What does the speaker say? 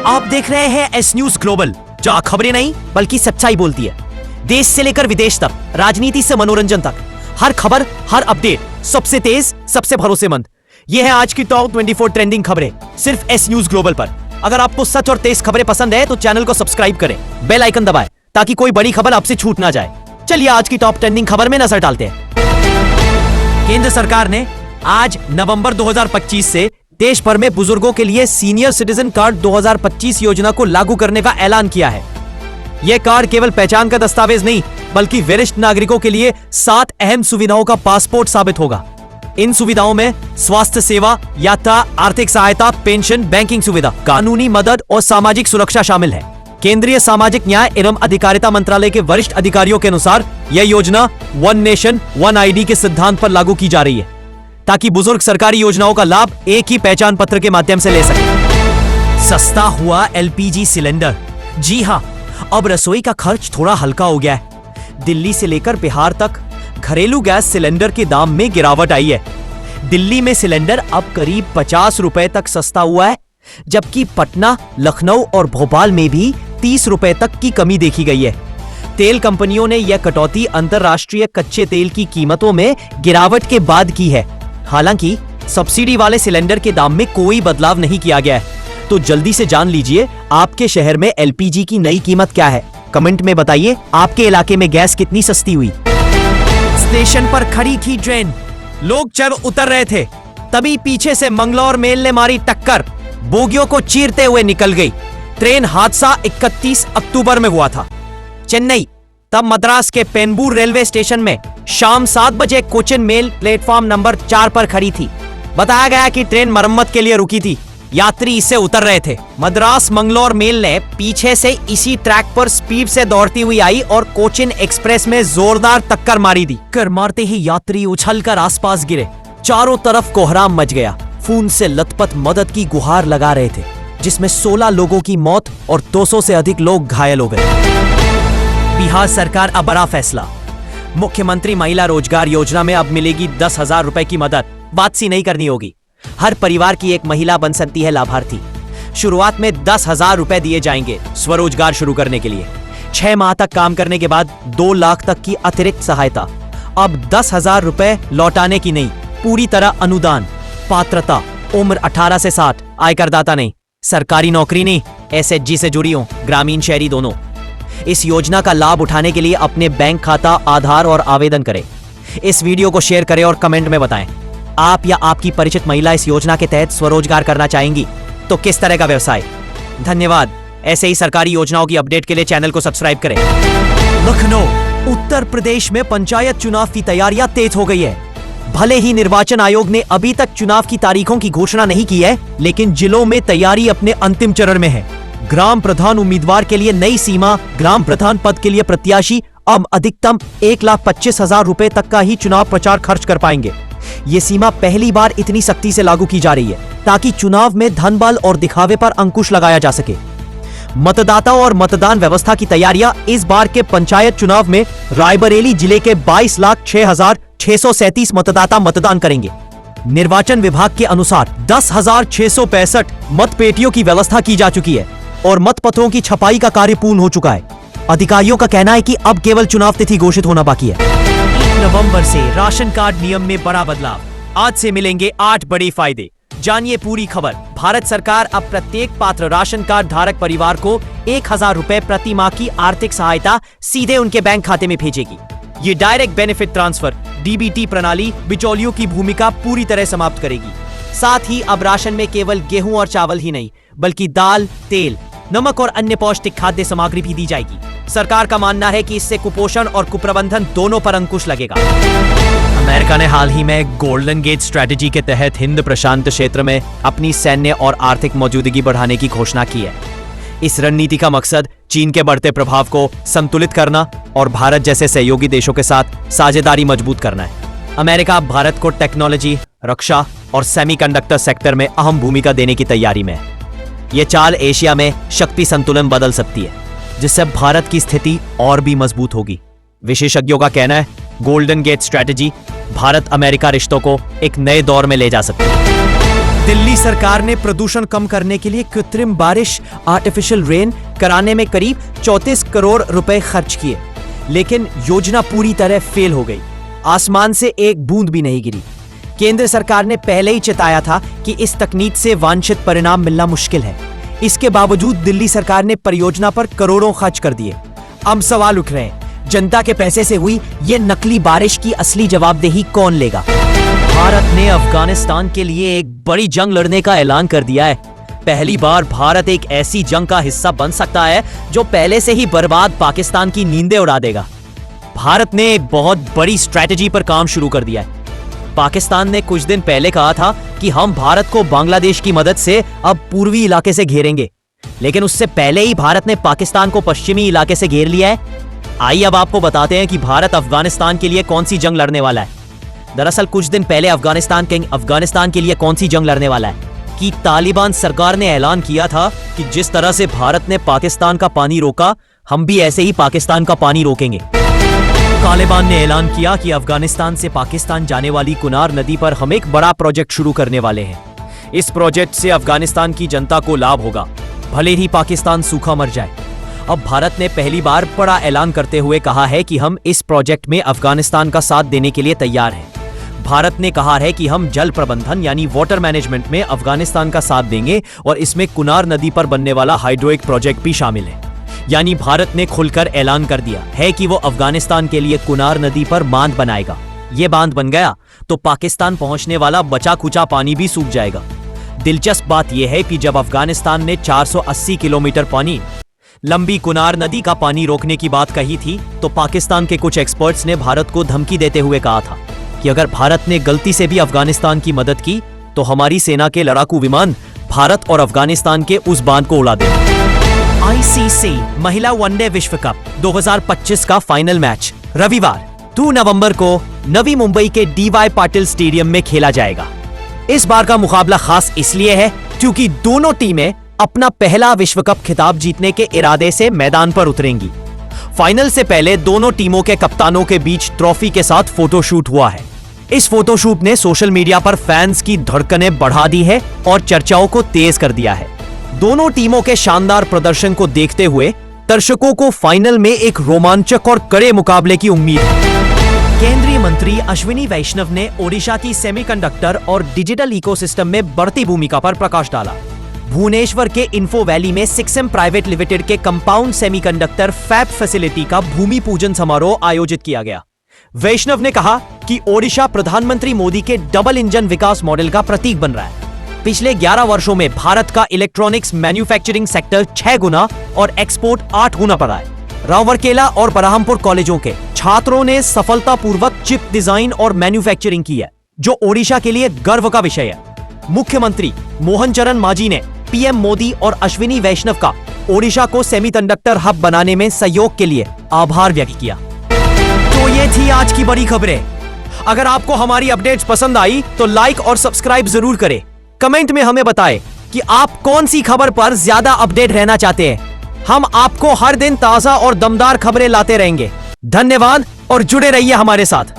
आप देख रहे हैं एस न्यूज ग्लोबल, जहां खबरें नहीं बल्कि सच्चाई बोलती है। देश से लेकर विदेश तक, राजनीति से मनोरंजन तक, हर खबर, हर अपडेट सबसे तेज, सबसे भरोसेमंद। ये है आज की टॉप 24 ट्रेंडिंग खबरें सिर्फ एस न्यूज ग्लोबल पर। अगर आपको सच और तेज खबरें पसंद है तो चैनल को सब्सक्राइब करें, बेल आइकन दबाएं ताकि कोई बड़ी खबर आपसे छूट ना जाए। चलिए आज की टॉप ट्रेंडिंग खबर में नजर डालते हैं। केंद्र सरकार ने आज नवंबर 2025 से देश भर में बुजुर्गों के लिए सीनियर सिटीजन कार्ड 2025 योजना को लागू करने का ऐलान किया है। यह कार्ड केवल पहचान का दस्तावेज नहीं बल्कि वरिष्ठ नागरिकों के लिए 7 अहम सुविधाओं का पासपोर्ट साबित होगा। इन सुविधाओं में स्वास्थ्य सेवा, यात्रा, आर्थिक सहायता, पेंशन, बैंकिंग सुविधा, कानूनी मदद और सामाजिक सुरक्षा शामिल है। केंद्रीय सामाजिक न्याय एवं अधिकारिता मंत्रालय के वरिष्ठ अधिकारियों के अनुसार यह योजना वन नेशन वन आईडी के सिद्धांत पर लागू की जा रही है ताकि बुजुर्ग सरकारी योजनाओं का लाभ एक ही पहचान पत्र के माध्यम से ले सके। सस्ता हुआ एलपीजी सिलेंडर। जी हां, अब रसोई का खर्च थोड़ा हल्का हो गया है। दिल्ली से लेकर बिहार तक घरेलू गैस सिलेंडर के दाम में गिरावट आई है। दिल्ली में सिलेंडर अब करीब 50 रुपए तक सस्ता हुआ है, जबकि पटना, लखनऊ और भोपाल में भी 30 रुपए तक की कमी देखी गई है। तेल कंपनियों ने यह कटौती अंतरराष्ट्रीय कच्चे तेल की कीमतों में गिरावट के बाद की है। हालांकि सब्सिडी वाले सिलेंडर के दाम में कोई बदलाव नहीं किया गया है। तो जल्दी से जान लीजिए आपके शहर में एलपीजी की नई कीमत क्या है। कमेंट में बताइए आपके इलाके में गैस कितनी सस्ती हुई। स्टेशन पर खड़ी थी ट्रेन, लोग जब उतर रहे थे तभी पीछे से मंगलौर मेल ने मारी टक्कर, बोगियों को चीरते हुए निकल गई। ट्रेन हादसा 31 अक्टूबर में हुआ था। चेन्नई, तब मद्रास के पेम्बूर रेलवे स्टेशन में शाम 7 बजे कोचिन मेल प्लेटफॉर्म नंबर 4 पर खड़ी थी। बताया गया कि ट्रेन मरम्मत के लिए रुकी थी। यात्री इससे उतर रहे थे। मद्रास मंगलौर मेल ने पीछे से इसी ट्रैक पर स्पीड से दौड़ती हुई आई और कोचिन एक्सप्रेस में जोरदार टक्कर मारी दी। टक्कर मारते ही यात्री उछलकर आसपास गिरे। चारों तरफ कोहराम मच गया। खून से लथपथ मदद की गुहार लगा रहे थे, जिसमें 16 लोगों की मौत और 200 से अधिक लोग घायल हो गए। बिहार सरकार का बड़ा फैसला। मुख्यमंत्री महिला रोजगार योजना में अब मिलेगी 10,000 रुपए की मदद। वापसी नहीं करनी होगी। हर परिवार की एक महिला बन सकती है लाभार्थी। शुरुआत में 10,000 रुपए दिए जाएंगे स्वरोजगार शुरू करने के लिए। 6 माह तक काम करने के बाद 2 लाख तक की अतिरिक्त सहायता। अब 10,000 रुपए लौटाने की नहीं, पूरी तरह अनुदान। पात्रता, उम्र 18 से 60, आयकरदाता नहीं, सरकारी नौकरी नहीं, एसएचजी से जुड़ी हो, ग्रामीण शहरी दोनों। इस योजना का लाभ उठाने के लिए अपने बैंक खाता, आधार और आवेदन करें। इस वीडियो को शेयर करें और कमेंट में बताएं आप या आपकी परिचित महिला इस योजना के तहत स्वरोजगार करना चाहेंगी तो किस तरह का व्यवसाय। धन्यवाद। ऐसे ही सरकारी योजनाओं की अपडेट के लिए चैनल को सब्सक्राइब करें। लखनऊ, उत्तर प्रदेश में पंचायत चुनाव की तैयारियां तेज हो गई है। भले ही निर्वाचन आयोग ने अभी तक चुनाव की तारीखों की घोषणा नहीं की है, लेकिन जिलों में तैयारी अपने अंतिम चरण में है। ग्राम प्रधान उम्मीदवार के लिए नई सीमा। ग्राम प्रधान पद के लिए प्रत्याशी अब अधिकतम 1,25,000 रुपए तक का ही चुनाव प्रचार खर्च कर पाएंगे। ये सीमा पहली बार इतनी सख्ती से लागू की जा रही है ताकि चुनाव में धनबल और दिखावे पर अंकुश लगाया जा सके। मतदाताओं और मतदान व्यवस्था की तैयारियां इस बार के पंचायत चुनाव में रायबरेली जिले के 22,06,637 मतदाता मतदान करेंगे। निर्वाचन विभाग के अनुसार 10,665 मतपेटियों की व्यवस्था की जा चुकी है और मतपत्रों की छपाई का कार्य पूर्ण हो चुका है। अधिकारियों का कहना है कि अब केवल चुनाव तिथि घोषित होना बाकी है। 1 नवंबर से राशन कार्ड नियम में बड़ा बदलाव। आज से मिलेंगे 8 बड़े फायदे। जानिए पूरी खबर। भारत सरकार अब प्रत्येक पात्र राशन कार्ड धारक परिवार को 1,000 रुपए प्रति माह की आर्थिक सहायता सीधे उनके बैंक खाते में भेजेगी। ये डायरेक्ट बेनिफिट ट्रांसफर डीबीटी प्रणाली बिचौलियों की भूमिका पूरी तरह समाप्त करेगी। साथ ही अब राशन में केवल गेहूं और चावल ही नहीं बल्कि दाल, तेल, नमक और अन्य पौष्टिक खाद्य सामग्री भी दी जाएगी। सरकार का मानना है कि इससे कुपोषण और कुप्रबंधन दोनों पर अंकुश लगेगा। अमेरिका ने हाल ही में गोल्डन गेट स्ट्रेटेजी के तहत हिंद प्रशांत क्षेत्र में अपनी सैन्य और आर्थिक मौजूदगी बढ़ाने की घोषणा की है। इस रणनीति का मकसद चीन के बढ़ते प्रभाव को संतुलित करना और भारत जैसे सहयोगी देशों के साथ साझेदारी मजबूत करना है। अमेरिका अब भारत को टेक्नोलॉजी, रक्षा और सेमीकंडक्टर सेक्टर में अहम भूमिका देने की तैयारी में है। ये चाल एशिया में शक्ति संतुलन बदल सकती है, जिससे भारत की स्थिति और भी मजबूत होगी। विशेषज्ञों का कहना है golden gate strategy Bharat America रिश्तों को एक नए दौर में ले जा सकती है। दिल्ली सरकार ने प्रदूषण कम करने के लिए कृत्रिम बारिश आर्टिफिशियल रेन कराने में करीब 34 करोड़ रुपए खर्च किए, लेकिन योजना पूरी तरह फेल हो गई। आसमान से एक बूंद भी नहीं गिरी। केंद्र सरकार ने पहले ही चेताया था कि इस तकनीक से वांछित परिणाम मिलना मुश्किल है। इसके बावजूद दिल्ली सरकार ने परियोजना पर करोड़ों खर्च कर दिए। अब सवाल उठ रहे हैं, जनता के पैसे से हुई ये नकली बारिश की असली जवाबदेही कौन लेगा? भारत ने अफगानिस्तान के लिए एक बड़ी जंग लड़ने का ऐलान कर दिया है। पहली बार भारत एक ऐसी जंग का हिस्सा बन सकता है जो पहले से ही बर्बाद पाकिस्तान की नींदें उड़ा देगा। भारत ने एक बहुत बड़ी स्ट्रैटेजी पर काम शुरू कर दिया है। पाकिस्तान ने कुछ दिन पहले कहा था कि हम भारत को बांग्लादेश की मदद से अब पूर्वी इलाके से घेरेंगे, लेकिन उससे पहले ही भारत ने पाकिस्तान को पश्चिमी इलाके से घेर लिया है। आइए अब आपको बताते हैं कि भारत अफगानिस्तान के लिए कौन सी जंग लड़ने वाला है। दरअसल कुछ दिन पहले अफगानिस्तान के लिए कौन सी जंग लड़ने वाला है कि तालिबान सरकार ने ऐलान किया था कि जिस तरह से भारत ने पाकिस्तान का पानी रोका, हम भी ऐसे ही पाकिस्तान का पानी रोकेंगे। तालिबान ने ऐलान किया कि अफगानिस्तान से पाकिस्तान जाने वाली कुनार नदी पर हम एक बड़ा प्रोजेक्ट शुरू करने वाले हैं। इस प्रोजेक्ट से अफगानिस्तान की जनता को लाभ होगा, भले ही पाकिस्तान सूखा मर जाए। अब भारत ने पहली बार बड़ा ऐलान करते हुए कहा है कि हम इस प्रोजेक्ट में अफगानिस्तान का साथ देने के लिए तैयार हैं। भारत ने कहा है कि हम जल प्रबंधन यानी वाटर मैनेजमेंट में अफगानिस्तान का साथ देंगे और इसमें कुनार नदी पर बनने वाला हाइड्रोइक प्रोजेक्ट भी शामिल है। यानी भारत ने खुलकर ऐलान कर दिया है कि वो अफगानिस्तान के लिए कुनार नदी पर बांध बनाएगा। ये बांध बन गया तो पाकिस्तान पहुंचने वाला बचा खुचा पानी भी सूख जाएगा। दिलचस्प बात यह है कि जब अफगानिस्तान ने 480 किलोमीटर पानी लंबी कुनार नदी का पानी रोकने की बात कही थी, तो पाकिस्तान के कुछ एक्सपर्ट्स ने भारत को धमकी देते हुए कहा था कि अगर भारत ने गलती से भी अफगानिस्तान की मदद की तो हमारी सेना के लड़ाकू विमान भारत और अफगानिस्तान के उस बांध को उड़ा देंगे। आईसीसी महिला वनडे विश्व कप 2025 का फाइनल मैच रविवार 2 नवंबर को नवी मुंबई के डीवाई पाटिल स्टेडियम में खेला जाएगा। इस बार का मुकाबला खास इसलिए है क्योंकि दोनों टीमें अपना पहला विश्व कप खिताब जीतने के इरादे से मैदान पर उतरेंगी। फाइनल से पहले दोनों टीमों के कप्तानों के बीच ट्रॉफी के साथ फोटोशूट हुआ है। इस फोटोशूट ने सोशल मीडिया पर फैंस की धड़कनें बढ़ा दी है और चर्चाओं को तेज कर दिया है। दोनों टीमों के शानदार प्रदर्शन को देखते हुए दर्शकों को फाइनल में एक रोमांचक और कड़े मुकाबले की उम्मीद है। केंद्रीय मंत्री अश्विनी वैष्णव ने ओडिशा की सेमीकंडक्टर और डिजिटल इकोसिस्टम में बढ़ती भूमिका पर प्रकाश डाला। भुवनेश्वर के इन्फो वैली में सिक्सम प्राइवेट लिमिटेड के कंपाउंड सेमीकंडक्टर फैब फैसिलिटी का भूमि पूजन समारोह आयोजित किया गया। वैष्णव ने कहा कि ओडिशा प्रधानमंत्री मोदी के डबल इंजन विकास मॉडल का प्रतीक बन रहा है। पिछले 11 वर्षों में भारत का इलेक्ट्रॉनिक्स मैन्युफैक्चरिंग सेक्टर 6 गुना और एक्सपोर्ट 8 गुना बढ़ा है। रावरकेला और बरहमपुर कॉलेजों के छात्रों ने सफलतापूर्वक चिप डिजाइन और मैन्युफैक्चरिंग की है, जो ओडिशा के लिए गर्व का विषय है। मुख्यमंत्री मोहन चरण मांझी ने पीएम मोदी और अश्विनी वैष्णव का ओडिशा को सेमीकंडक्टर हब बनाने में सहयोग के लिए आभार व्यक्त किया। तो ये थी आज की बड़ी खबरें। अगर आपको हमारी अपडेट्स पसंद आई तो लाइक और सब्सक्राइब जरूर करें। कमेंट में हमें बताएं कि आप कौन सी खबर पर ज्यादा अपडेट रहना चाहते हैं। हम आपको हर दिन ताजा और दमदार खबरें लाते रहेंगे। धन्यवाद और जुड़े रहिए हमारे साथ।